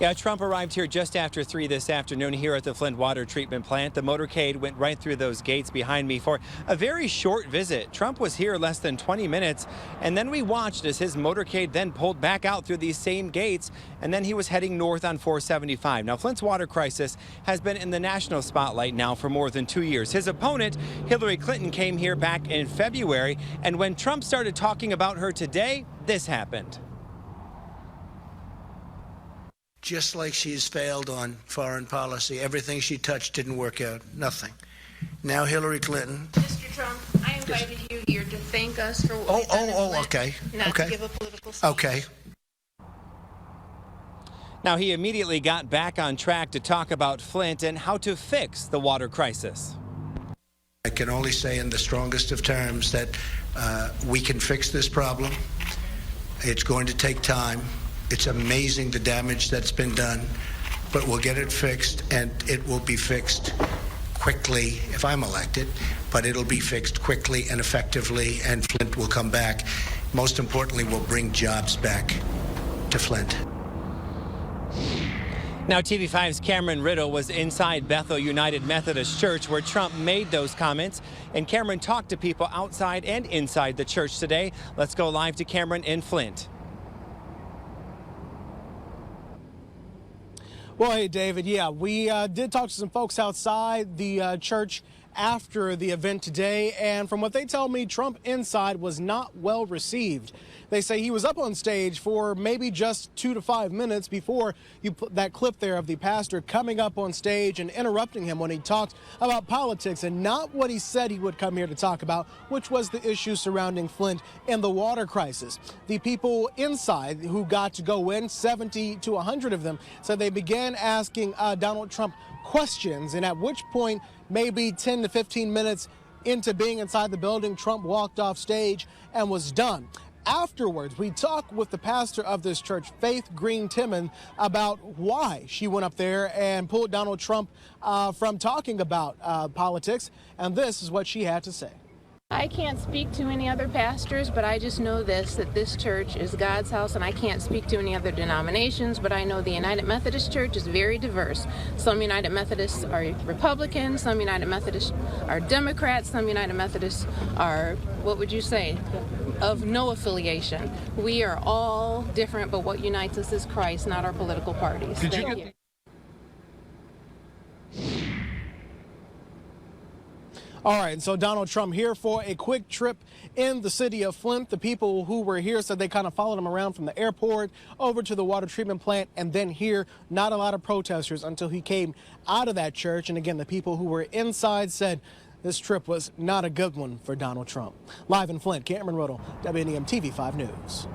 Yeah, Trump arrived here just after 3 this afternoon here at the Flint Water Treatment Plant. The motorcade went right through those gates behind me for a very short visit. Trump was here less than 20 minutes, and then we watched as his motorcade then pulled back out through these same gates, and then he was heading north on 475. Now, Flint's water crisis has been in the national spotlight now for more than 2 years. His opponent, Hillary Clinton, came here back in February, and when Trump started talking about her today, this happened. Just like she's failed on foreign policy, everything she touched didn't work out, nothing. Now Hillary Clinton. Mr. Trump, I invited you here to thank us for what we've done in Flint, okay. not Okay. to give a political speech. Okay. Now, he immediately got back on track to talk about Flint and how to fix the water crisis. I can only say in the strongest of terms that we can fix this problem. It's going to take time. It's amazing the damage that's been done, but we'll get it fixed, and it will be fixed quickly if I'm elected, but it'll be fixed quickly and effectively, and Flint will come back. Most importantly, we'll bring jobs back to Flint. Now, TV5's Cameron Riddle was inside Bethel United Methodist Church where Trump made those comments, and Cameron talked to people outside and inside the church today. Let's go live to Cameron in Flint. Well, hey, David, yeah, we did talk to some folks outside the church after the event today, and from what they tell me, Trump inside was not well received. They say he was up on stage for maybe just 2 to 5 minutes before you put that clip there of the pastor coming up on stage and interrupting him when he talked about politics and not what he said he would come here to talk about, which was the issue surrounding Flint and the water crisis. The people inside who got to go in, 70 to 100 of them, said they began asking Donald Trump questions, and at which point, maybe 10 to 15 minutes into being inside the building, Trump walked off stage and was done. Afterwards, we talked with the pastor of this church, Faith Green Timmon, about why she went up there and pulled Donald Trump from talking about politics, and this is what she had to say. I can't speak to any other pastors, but I just know this, that this church is God's house, and I can't speak to any other denominations, but I know the United Methodist Church is very diverse. Some United Methodists are Republicans, some United Methodists are Democrats, some United Methodists are, what would you say, of no affiliation. We are all different, but what unites us is Christ, not our political parties. Thank you. All right, so Donald Trump here for a quick trip in the city of Flint. The people who were here said they kind of followed him around from the airport over to the water treatment plant and then here. Not a lot of protesters until he came out of that church. And again, the people who were inside said this trip was not a good one for Donald Trump. Live in Flint, Cameron Riddle, WNEM-TV5 News.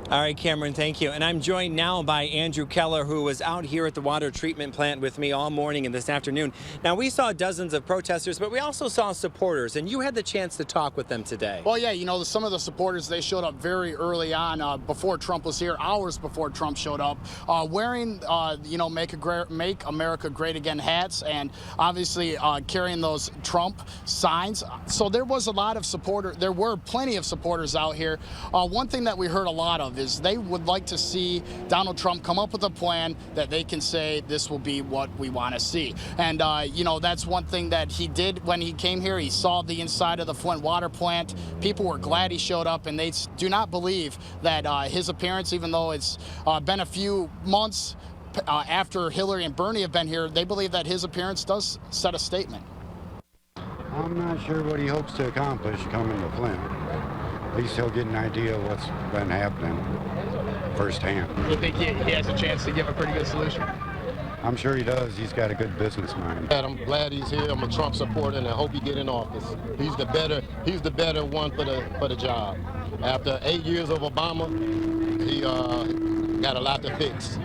All right, Cameron, thank you. And I'm joined now by Andrew Keller, who was out here at the water treatment plant with me all morning and this afternoon. Now, we saw dozens of protesters, but we also saw supporters, and you had the chance to talk with them today. Well, yeah, you know, some of the supporters, they showed up very early on, before Trump was here, hours before Trump showed up, wearing, you know, Make America Great Again hats, and obviously carrying those Trump signs. So there was a lot of supporters. There were plenty of supporters out here. One thing that we heard a lot of is they would like to see Donald Trump come up with a plan that they can say this will be what we want to see. And, you know, that's one thing that he did when he came here. He saw the inside of the Flint water plant. People were glad he showed up, and they do not believe that his appearance, even though it's been a few months after Hillary and Bernie have been here, they believe that his appearance does set a statement. I'm not sure what he hopes to accomplish coming to Flint. At least he'll get an idea of what's been happening firsthand. You think he has a chance to give a pretty good solution? I'm sure he does. He's got a good business mind. I'm glad he's here. I'm a Trump supporter, and I hope he get in office. He's the better one for the job. After 8 years of Obama, he got a lot to fix.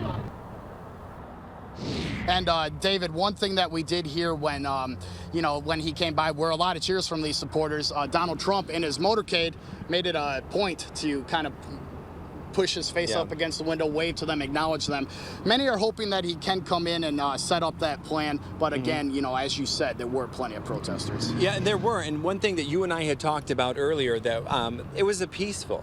And David, one thing that we did hear when, you know, when he came by were a lot of cheers from these supporters. Donald Trump in his motorcade made it a point to kind of push his face up against the window, wave to them, acknowledge them. Many are hoping that he can come in and set up that plan. But again, you know, as you said, there were plenty of protesters. Yeah, there were. And one thing that you and I had talked about earlier, that it was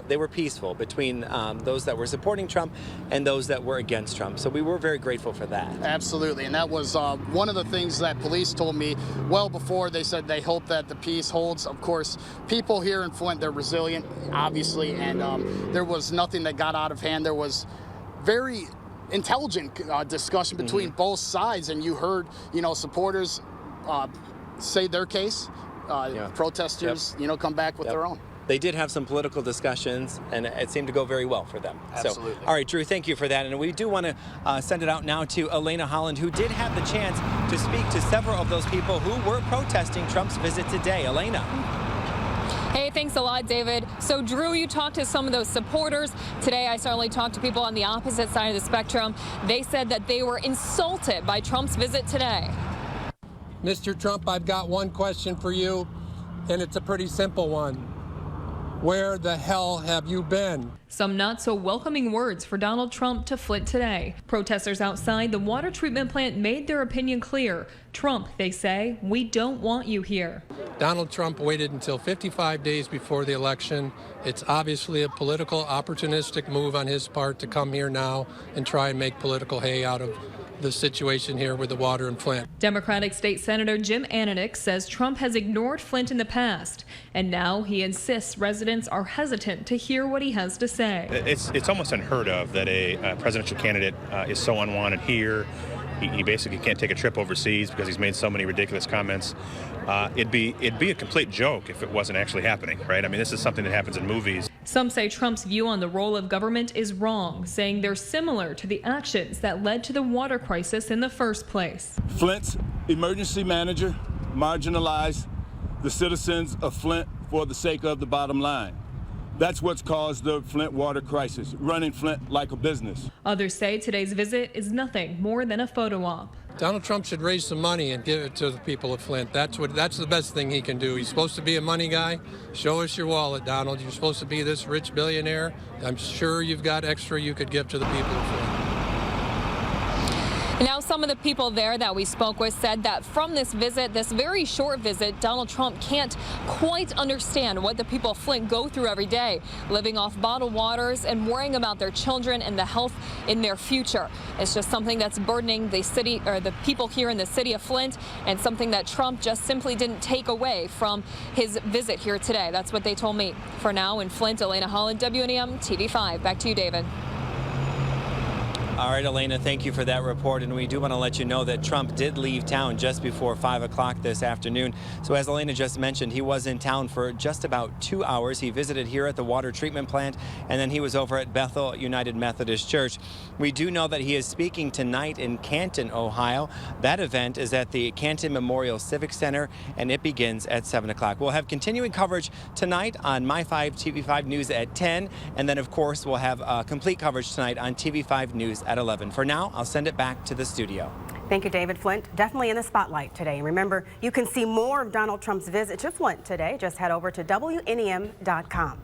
they were peaceful between those that were supporting Trump and those that were against Trump. So we were very grateful for that. Absolutely. And that was one of the things that police told me well before. They said they hope that the peace holds. Of course, people here in Flint, they're resilient, obviously, and there was nothing that got out of hand. There was very intelligent discussion between both sides, and you heard, you know, supporters say their case, protesters, you know, come back with their own. They did have some political discussions, and it seemed to go very well for them. Absolutely. So, all right, Drew, thank you for that. And we do want to send it out now to Elena Holland, who did have the chance to speak to several of those people who were protesting Trump's visit today. Elena. Hey, thanks a lot, David. So, Drew, you talked to some of those supporters. Today, I certainly talked to people on the opposite side of the spectrum. They said that they were insulted by Trump's visit today. Mr. Trump, I've got one question for you, and it's a pretty simple one. Where the hell have you been? Some not so welcoming words for Donald Trump to Flint today. Protesters outside the water treatment plant made their opinion clear. Trump, they say, we don't want you here. Donald Trump waited until 55 days before the election. It's obviously a political, opportunistic move on his part to come here now and try and make political hay out of the situation here with the water in Flint. Democratic State Senator Jim Ananich says Trump has ignored Flint in the past, and now he insists residents are hesitant to hear what he has to say. It's almost unheard of that a presidential candidate is so unwanted here. He basically can't take a trip overseas because he's made so many ridiculous comments. It'd be a complete joke if it wasn't actually happening, right? I mean, this is something that happens in movies. Some say Trump's view on the role of government is wrong, saying they're similar to the actions that led to the water crisis in the first place. Flint's emergency manager marginalized the citizens of Flint for the sake of the bottom line. That's what's caused the Flint water crisis, running Flint like a business. Others say today's visit is nothing more than a photo op. Donald Trump should raise some money and give it to the people of Flint. That's the best thing he can do. He's supposed to be a money guy. Show us your wallet, Donald. You're supposed to be this rich billionaire. I'm sure you've got extra you could give to the people of Flint. Now, some of the people there that we spoke with said that from this visit, this very short visit, Donald Trump can't quite understand what the people of Flint go through every day, living off bottled waters and worrying about their children and the health in their future. It's just something that's burdening the city, or the people here in the city of Flint, and something that Trump just simply didn't take away from his visit here today. That's what they told me. For now, in Flint, Elena Holland, WNEM-TV5. Back to you, David. All right, Elena, thank you for that report. And we do want to let you know that Trump did leave town just before 5 o'clock this afternoon. So as Elena just mentioned, he was in town for just about 2 hours. He visited here at the water treatment plant, and then he was over at Bethel United Methodist Church. We do know that he is speaking tonight in Canton, Ohio. That event is at the Canton Memorial Civic Center, and it begins at 7 o'clock. We'll have continuing coverage tonight on My5 TV5 News at 10, and then, of course, we'll have complete coverage tonight on TV5 News at 11. For now, I'll send it back to the studio. Thank you, David. Flint, definitely in the spotlight today. Remember, you can see more of Donald Trump's visit to Flint today. Just head over to WNEM.com.